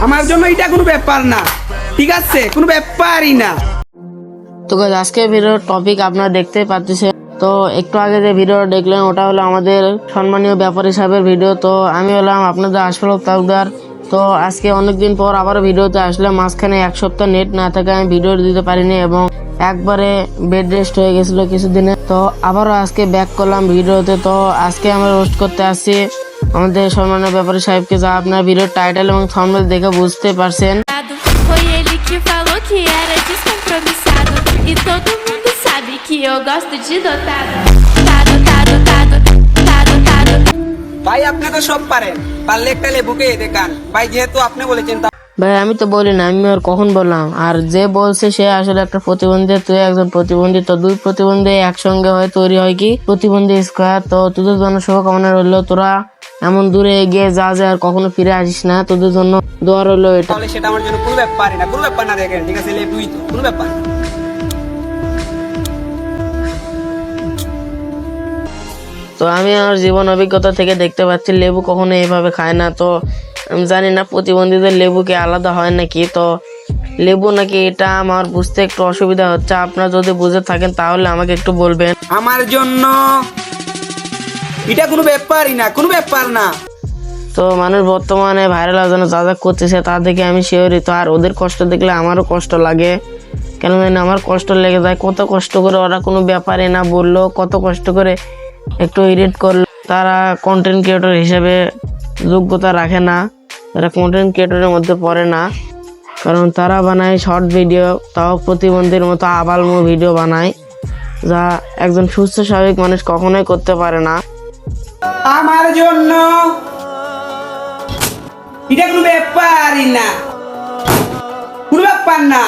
আমার জন্য এটা কোনো ব্যাপার না, ঠিক আছে? কোনো ব্যাপারই না। তো গাইস আজকে ভিডিওর টপিক আপনারা দেখতেই পাচ্ছেন। তো একটু আগে যে ভিডিও দেখলেন ওটা হলো আমাদের সম্মানীয় ব্যাপারী সাহেবের ভিডিও। তো আমি হলাম আপনাদের আশফাক তালুকদার। তো আজকে অনেকদিন পর আবার ভিডিওতে আসলাম। মাঝখানে এক সপ্তাহ নেট না থাকে আমি ভিডিও দিতে পারিনি এবং একবারে বেড রেস্ট হয়ে গেছিল কিছুদিনে। তো আবারও আজকে ব্যাক করলাম ভিডিওতে। তো aজকে আমরা রোস্ট করতে আসছি আমাদের সম্মানীয় ব্যাপারী সাহেবকে, যা আপনার ভিডিওর টাইটেল এবং থাম্বনেল দেখে বুঝতে পারছেন। Foi ele que falou que era descompromissado. E todo mundo sabe que eu gosto de dotado. Tado, tado, tado, tado, tado. ভাই আপনি তো সব পারেন, পারলে একটা লেবুকে দেখান ভাই, যেহেতু আপনি বলেছেন। ভাই আমি তো বলি না, আমি আর কখন বললাম? আর যে বলছে সে আসলে একটা প্রতিবন্ধী, তুই একজন প্রতিবন্ধী। তো দুই প্রতিবন্ধী একসঙ্গে হয় তৈরি হয় কি প্রতিবন্ধী স্কোয়ার। তো তোদের জন্য শুভকামনা রইলো, তোরা এমন দূরে এগিয়ে যা যে আর কখনো ফিরে আসিস না, তোদের জন্য দোয়া রইলো এটা। তাহলে সেটা আমার জন্য কোনো ব্যাপারই না, কোনো ব্যাপার না। দেখেন ঠিক আছে, লেবুই তো, কোনো ব্যাপার না। তো আমি আমার জীবন অভিজ্ঞতা থেকে দেখতে পাচ্ছি লেবু কখনো এইভাবে খায় না। তো আমি জানি না প্রতিবন্ধীদের লেবু কি আলাদা হয় নাকি। তো লেবু নাকি এটা আমার বুঝতে একটু অসুবিধা হচ্ছে। আপনারা যদি বুঝে থাকেন তাহলে আমাকে একটু বলবেন। আমার জন্য এটা কোনো ব্যাপারই না, কোনো ব্যাপার না। তো মানুষ বর্তমানে ভাইরাল হওয়ার জন্য যা যা করতেছে তা দেখে আমি শিহরিত, আর ওদের কষ্ট দেখলে আমারও কষ্ট লাগে। কেন জানি না আমার কষ্ট লেগে যায়। কত কষ্ট করে ওরা কোনো ব্যাপারে না বললো, কত কষ্ট করে একটু এডিট করলো। তারা কন্টেন্ট ক্রিয়েটর হিসেবে যোগ্যতা রাখে না, তারা কন্টেন্ট ক্রিয়েটরের মধ্যে পড়ে না, কারণ তারা বানায় শর্ট ভিডিও, তাও প্রতিবন্ধীর মতো আবালমো ভিডিও বানায়, যা একজন সুস্থ স্বাভাবিক মানুষ কখনোই করতে পারে না। আমার জন্য এটা কোনো ব্যাপারই না, কোনো ব্যাপার না,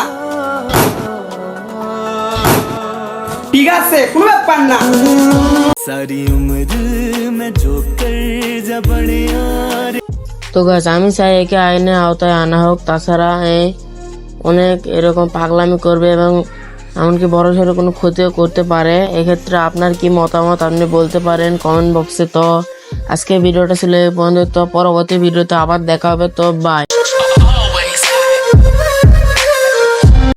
ঠিক আছে? কোনো ব্যাপার না। सारी उम्र में जो कर जा बड़े यार। তো গাছ আমি চাই একে আইনের আওতায় আনা হোক। তাছাড়া অনেক এরকম পাগলামি করবে এবং এমনকি বড় সড়ো কোনো ক্ষতিও করতে পারে। এক্ষেত্রে আপনার কি মতামত আপনি বলতে পারেন কমেন্ট বক্সে। তো আজকে ভিডিওটা ছিল এই পর্যন্ত। পরবর্তী ভিডিওতে আবার দেখা হবে। তো বাই।